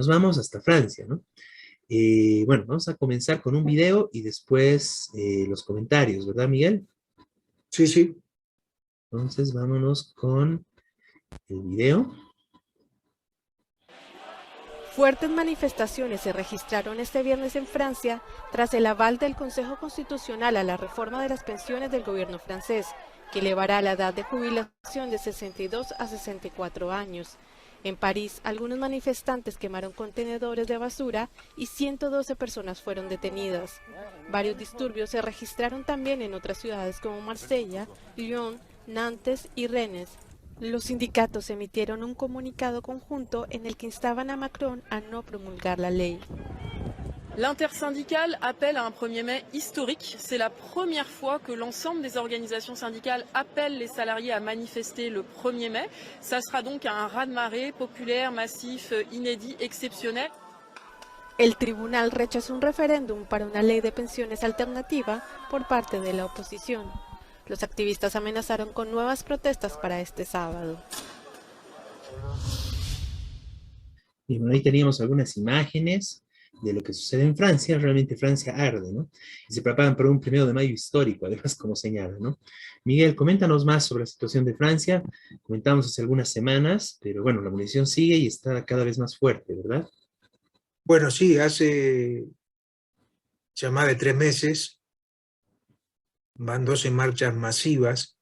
Nos vamos hasta Francia, ¿no? Bueno, vamos a comenzar con un video y después los comentarios, ¿verdad, Miguel? Sí, sí. Entonces, vámonos con el video. Fuertes manifestaciones se registraron este viernes en Francia tras el aval del Consejo Constitucional a la reforma de las pensiones del gobierno francés, que elevará la edad de jubilación de 62 a 64 años. En París, algunos manifestantes quemaron contenedores de basura y 112 personas fueron detenidas. Varios disturbios se registraron también en otras ciudades como Marsella, Lyon, Nantes y Rennes. Los sindicatos emitieron un comunicado conjunto en el que instaban a Macron a no promulgar la ley. L'intersyndicale appelle à un 1er mai historique. C'est la première fois que l'ensemble des organisations syndicales appellent les salariés à manifester le 1er mai. Ça sera donc un raz-de-marée populaire, massif, inédit, exceptionnel. El tribunal rechazó un referéndum para una ley de pensiones alternativa por parte de la oposición. Los activistas amenazaron con nuevas protestas para este sábado. Y bueno, ahí teníamos algunas imágenes de lo que sucede en Francia. Realmente Francia arde, ¿no? Y se preparan para un 1 de mayo histórico, además, como señala, ¿no? Miguel, coméntanos más sobre la situación de Francia. Comentamos hace algunas semanas, pero bueno, la munición sigue y está cada vez más fuerte, ¿verdad? Bueno, sí, hace ya más de 3 meses van 12 marchas masivas,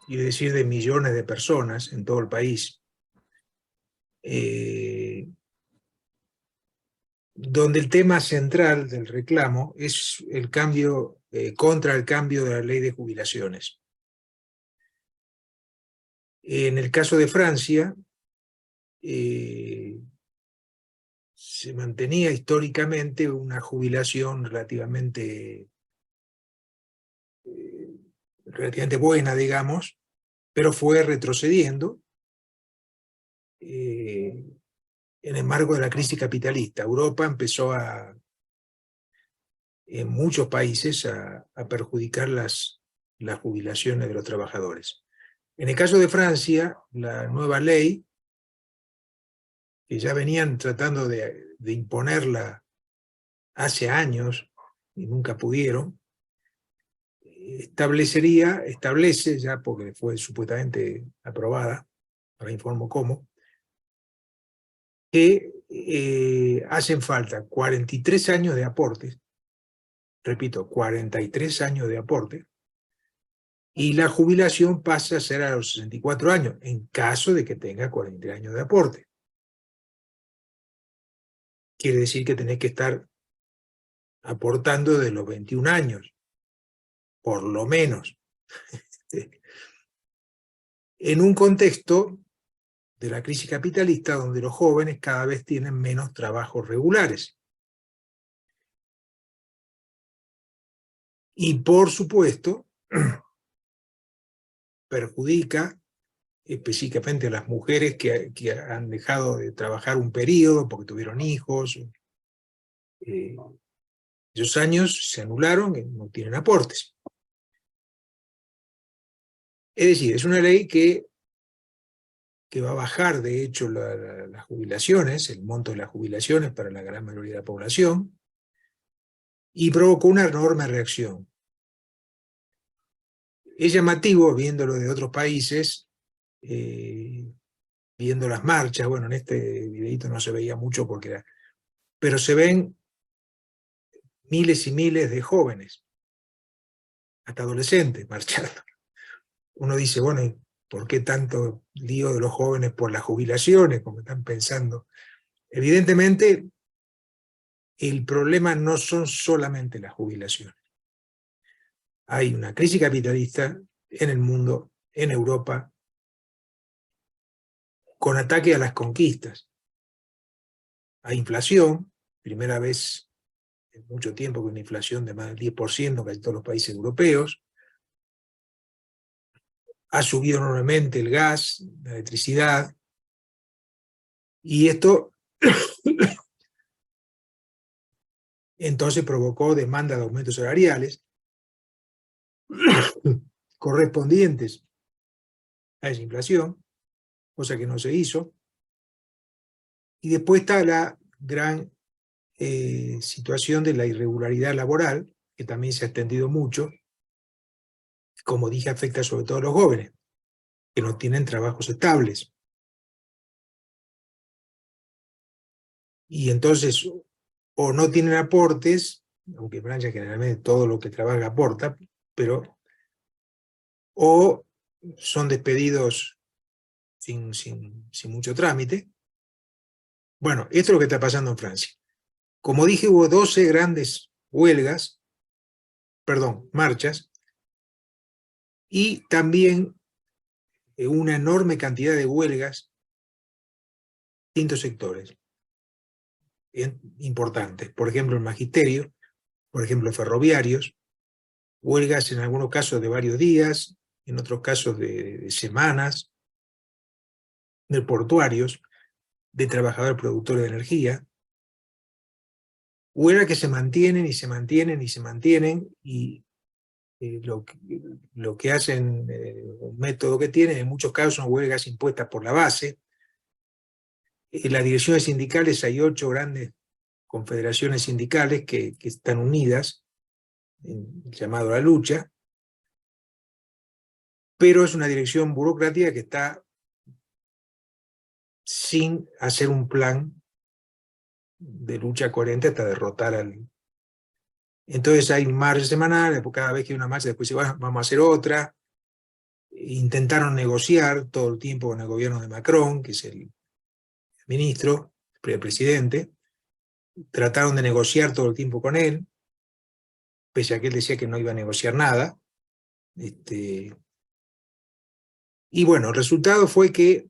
y decir de millones de personas en todo el país, donde el tema central del reclamo es el cambio, contra el cambio de la ley de jubilaciones. En el caso de Francia, se mantenía históricamente una jubilación relativamente buena, digamos, pero fue retrocediendo en el marco de la crisis capitalista. Europa empezó en muchos países a perjudicar las jubilaciones de los trabajadores. En el caso de Francia, la nueva ley, que ya venían tratando de imponerla hace años y nunca pudieron, establece ya, porque fue supuestamente aprobada, ahora informo cómo, que hacen falta 43 años de aportes, repito, 43 años de aporte, y la jubilación pasa a ser a los 64 años, en caso de que tenga 43 años de aporte. Quiere decir que tenés que estar aportando de los 21 años, por lo menos. En un contexto de la crisis capitalista donde los jóvenes cada vez tienen menos trabajos regulares. Y por supuesto, perjudica específicamente a las mujeres que han dejado de trabajar un periodo porque tuvieron hijos. Esos años se anularon y no tienen aportes. Es decir, es una ley que va a bajar, de hecho, las jubilaciones, el monto de las jubilaciones para la gran mayoría de la población, y provocó una enorme reacción. Es llamativo, viéndolo de otros países, viendo las marchas, bueno, en este videito no se veía mucho porque era, pero se ven miles y miles de jóvenes, hasta adolescentes, marchando. Uno dice, bueno, ¿y por qué tanto lío de los jóvenes por las jubilaciones, como están pensando? Evidentemente, el problema no son solamente las jubilaciones. Hay una crisis capitalista en el mundo, en Europa, con ataque a las conquistas. Hay inflación, primera vez en mucho tiempo con una inflación de más del 10% en casi todos los países europeos. Ha subido enormemente el gas, la electricidad, y esto entonces provocó demanda de aumentos salariales correspondientes a esa inflación, cosa que no se hizo. Y después está la gran situación de la irregularidad laboral, que también se ha extendido mucho. Como dije, afecta sobre todo a los jóvenes, que no tienen trabajos estables. Y entonces, o no tienen aportes, aunque en Francia generalmente todo lo que trabaja aporta, pero o son despedidos sin mucho trámite. Bueno, esto es lo que está pasando en Francia. Como dije, hubo 12 grandes marchas, y también una enorme cantidad de huelgas en distintos sectores importantes. Por ejemplo, el magisterio, por ejemplo, ferroviarios, huelgas en algunos casos de varios días, en otros casos de semanas, de portuarios, de trabajadores productores de energía, huelgas que se mantienen y se mantienen y se mantienen, y lo que hacen, un método que tienen, en muchos casos son huelgas impuestas por la base. En las direcciones sindicales hay 8 grandes confederaciones sindicales que están unidas, llamado La Lucha, pero es una dirección burocrática que está sin hacer un plan de lucha coherente hasta derrotar al... Entonces hay marchas semanales, cada vez que hay una marcha después dice, bueno, vamos a hacer otra. Intentaron negociar todo el tiempo con el gobierno de Macron, que es el ministro, el presidente. Trataron de negociar todo el tiempo con él, pese a que él decía que no iba a negociar nada. Y bueno, el resultado fue que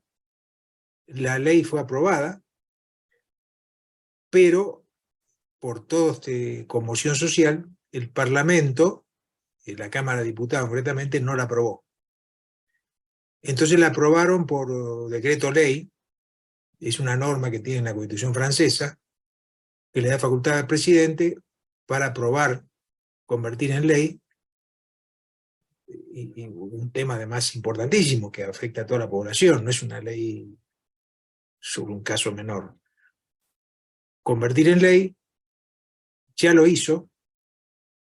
la ley fue aprobada, pero por toda conmoción social, el Parlamento, la Cámara de Diputados concretamente, no la aprobó. Entonces la aprobaron por decreto ley. Es una norma que tiene la Constitución francesa, que le da facultad al presidente para aprobar, convertir en ley, y un tema además importantísimo que afecta a toda la población, no es una ley sobre un caso menor. Convertir en ley, ya lo hizo,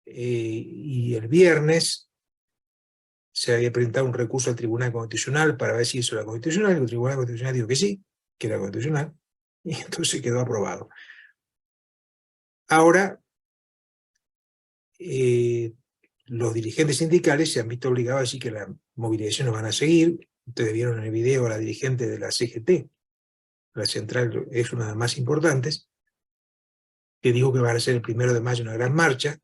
y el viernes se había presentado un recurso al Tribunal Constitucional para ver si eso era constitucional, y el Tribunal Constitucional dijo que sí, que era constitucional, y entonces quedó aprobado. Ahora, los dirigentes sindicales se han visto obligados a decir que las movilizaciones van a seguir. Ustedes vieron en el video a la dirigente de la CGT, la central es una de las más importantes, que dijo que va a ser el 1 de mayo una gran marcha,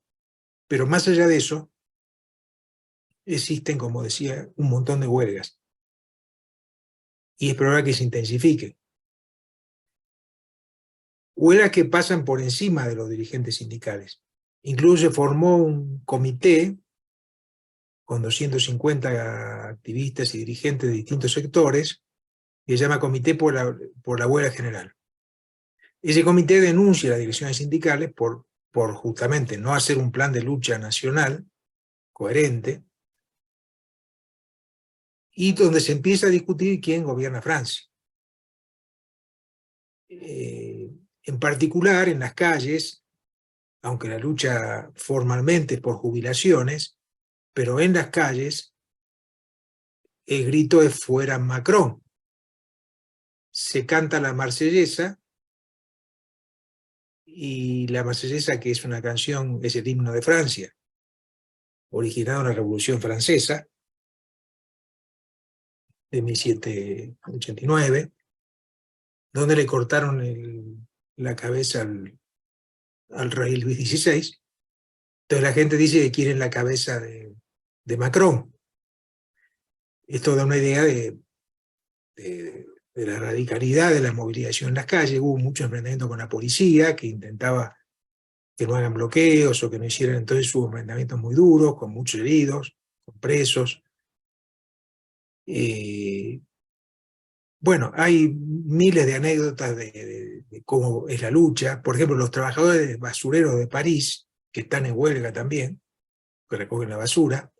pero más allá de eso, existen, como decía, un montón de huelgas. Y es probable que se intensifique. Huelgas que pasan por encima de los dirigentes sindicales. Incluso se formó un comité con 250 activistas y dirigentes de distintos sectores, que se llama Comité por la Huelga General. Ese comité denuncia a las direcciones sindicales por justamente no hacer un plan de lucha nacional coherente, y donde se empieza a discutir quién gobierna Francia. En particular, en las calles, aunque la lucha formalmente es por jubilaciones, pero en las calles el grito es fuera Macron. Se canta la Marsellesa, y la Marsellesa, que es una canción, es el himno de Francia, originado en la Revolución Francesa de 1789, donde le cortaron la cabeza al rey Luis XVI. Entonces la gente dice que quieren la cabeza de Macron. Esto da una idea de la radicalidad de la movilización en las calles. Hubo mucho enfrentamiento con la policía, que intentaba que no hagan bloqueos o que no hicieran. Entonces hubo enfrentamientos muy duros, con muchos heridos, con presos. Bueno, hay miles de anécdotas de cómo es la lucha. Por ejemplo, los trabajadores basureros de París, que están en huelga también, que recogen la basura,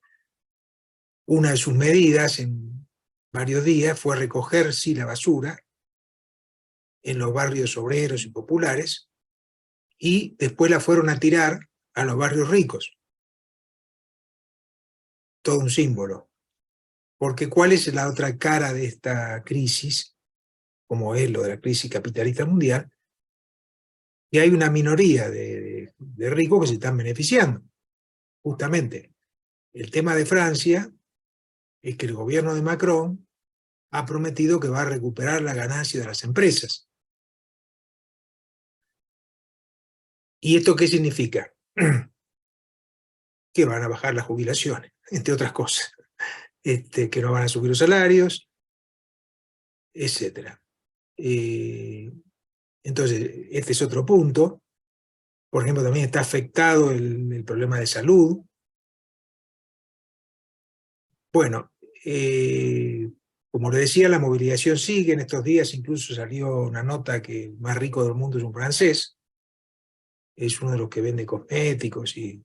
una de sus medidas en varios días fue recoger, sí, la basura, en los barrios obreros y populares, y después la fueron a tirar a los barrios ricos. Todo un símbolo. Porque ¿cuál es la otra cara de esta crisis, como es lo de la crisis capitalista mundial? Que hay una minoría de ricos que se están beneficiando. Justamente, el tema de Francia es que el gobierno de Macron ha prometido que va a recuperar la ganancia de las empresas. ¿Y esto qué significa? Que van a bajar las jubilaciones, entre otras cosas. Que no van a subir los salarios, etc. Entonces, este es otro punto. Por ejemplo, también está afectado el problema de salud. Bueno, como le decía, la movilización sigue. En estos días incluso salió una nota que el más rico del mundo es un francés. Es uno de los que vende cosméticos y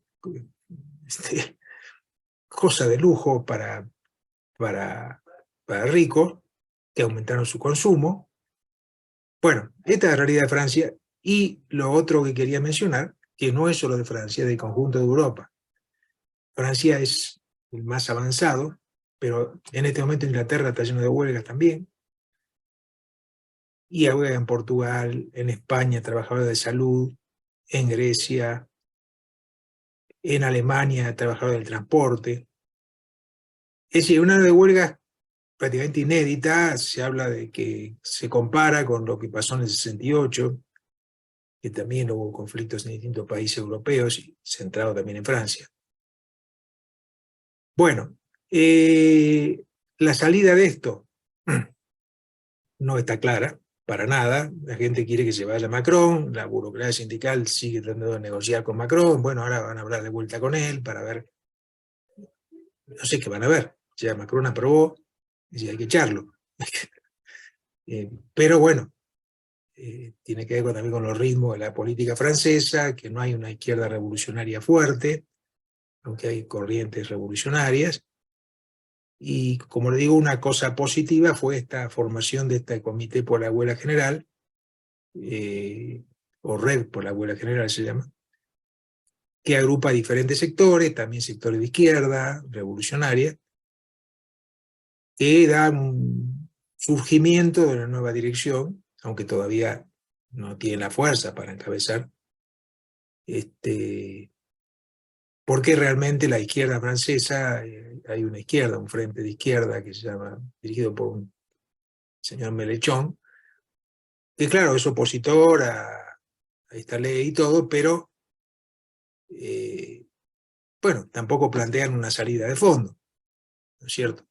cosas de lujo para ricos, que aumentaron su consumo. Bueno, esta es la realidad de Francia. Y lo otro que quería mencionar, que no es solo de Francia, es del conjunto de Europa. Francia es el más avanzado, pero en este momento Inglaterra está lleno de huelgas también. Y hay huelgas en Portugal, en España, trabajadores de salud, en Grecia, en Alemania, trabajadores del transporte. Es decir, una de huelgas prácticamente inédita. Se habla de que se compara con lo que pasó en el 68, que también hubo conflictos en distintos países europeos y centrado también en Francia. Bueno, la salida de esto no está clara, para nada. La gente quiere que se vaya Macron, la burocracia sindical sigue tratando de negociar con Macron. Bueno, ahora van a hablar de vuelta con él para ver, no sé qué van a ver. Ya Macron aprobó, y hay que echarlo. Pero bueno, tiene que ver también con los ritmos de la política francesa, que no hay una izquierda revolucionaria fuerte, aunque hay corrientes revolucionarias. Y como le digo, una cosa positiva fue esta formación de este Comité por la Huelga General, o Red por la Huelga General se llama, que agrupa diferentes sectores, también sectores de izquierda, revolucionaria, que dan un surgimiento de una nueva dirección, aunque todavía no tiene la fuerza para encabezar, porque realmente la izquierda francesa, hay una izquierda, un frente de izquierda que se llama, dirigido por un señor Mélenchon, que claro, es opositor a esta ley y todo, pero bueno, tampoco plantean una salida de fondo, ¿no es cierto?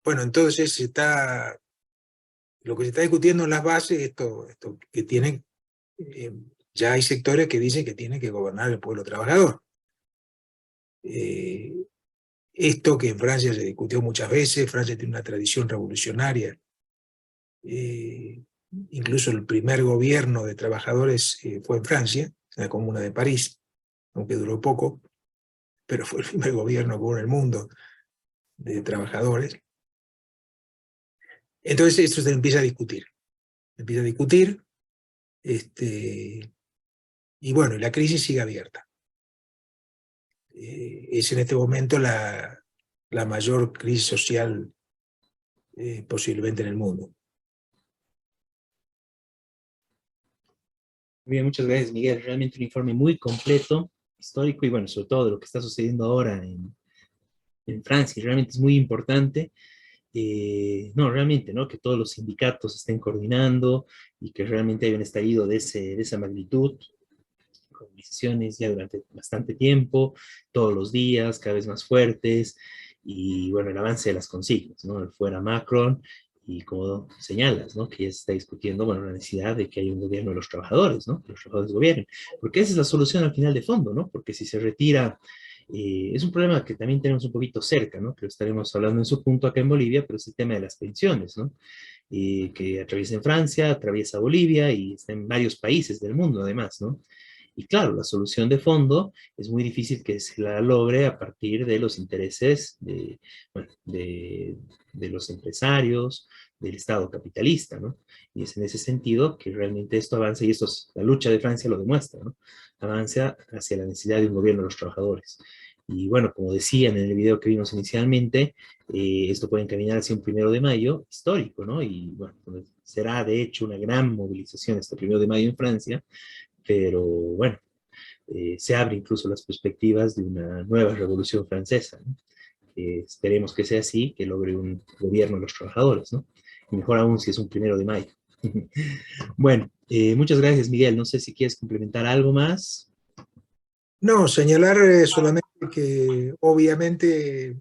Bueno, entonces lo que se está discutiendo en las bases, esto que tienen, ya hay sectores que dicen que tiene que gobernar el pueblo trabajador. Esto que en Francia se discutió muchas veces. Francia tiene una tradición revolucionaria. Incluso el primer gobierno de trabajadores fue en Francia, en la Comuna de París, aunque duró poco, pero fue el primer gobierno que hubo en el mundo de trabajadores. Entonces esto se empieza a discutir. Y bueno, la crisis sigue abierta. Es en este momento la mayor crisis social posiblemente en el mundo. Bien, muchas gracias, Miguel. Realmente un informe muy completo, histórico, y bueno, sobre todo de lo que está sucediendo ahora en Francia. Realmente es muy importante. No, realmente, ¿no? Que todos los sindicatos estén coordinando y que realmente haya un estallido de esa magnitud, movilizaciones ya durante bastante tiempo, todos los días, cada vez más fuertes, y bueno, el avance de las consignas, ¿no? El fuera Macron, y como señalas, ¿no? Que ya se está discutiendo, bueno, la necesidad de que haya un gobierno de los trabajadores, ¿no? Que los trabajadores gobiernen, porque esa es la solución al final de fondo, ¿no? Porque si se retira, es un problema que también tenemos un poquito cerca, ¿no? Que lo estaremos hablando en su punto acá en Bolivia, pero es el tema de las pensiones, ¿no? Que atraviesa en Francia, atraviesa Bolivia y está en varios países del mundo además, ¿no? Y claro, la solución de fondo es muy difícil que se la logre a partir de los intereses bueno, de los empresarios, del Estado capitalista, ¿no? Y es en ese sentido que realmente esto avanza, y esto es, la lucha de Francia lo demuestra, ¿no? Avanza hacia la necesidad de un gobierno de los trabajadores. Y bueno, como decían en el video que vimos inicialmente, esto puede encaminar hacia un 1 de mayo histórico, ¿no? Y bueno, será de hecho una gran movilización este 1 de mayo en Francia, pero bueno, se abre incluso las perspectivas de una nueva revolución francesa, ¿no? Esperemos que sea así, que logre un gobierno de los trabajadores, ¿no? Y mejor aún si es un 1 de mayo. Bueno, muchas gracias, Miguel. No sé si quieres complementar algo más. No, señalar solamente que obviamente,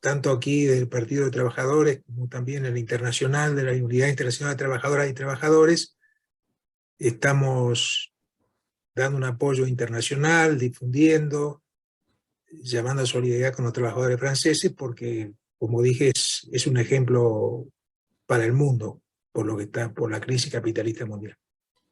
tanto aquí del Partido de Trabajadores como también en la internacional, de la Unidad Internacional de Trabajadoras y Trabajadores, estamos dando un apoyo internacional, difundiendo, llamando a solidaridad con los trabajadores franceses, porque, como dije, es un ejemplo para el mundo por lo que está, por la crisis capitalista mundial.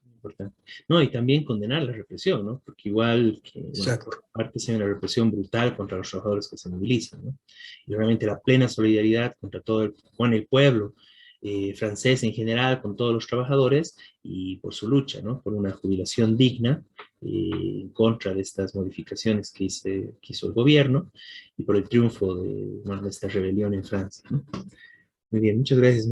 Importante. No, y también condenar la represión, ¿no? Porque igual que, bueno, Exacto. por parte se ve una represión brutal contra los trabajadores que se movilizan, ¿no? Y realmente la plena solidaridad contra todo con el pueblo francés en general, con todos los trabajadores, y por su lucha, ¿no? Por una jubilación digna, en contra de estas modificaciones que hizo el gobierno, y por el triunfo de, bueno, de esta rebelión en Francia, ¿no? Muy bien, muchas gracias.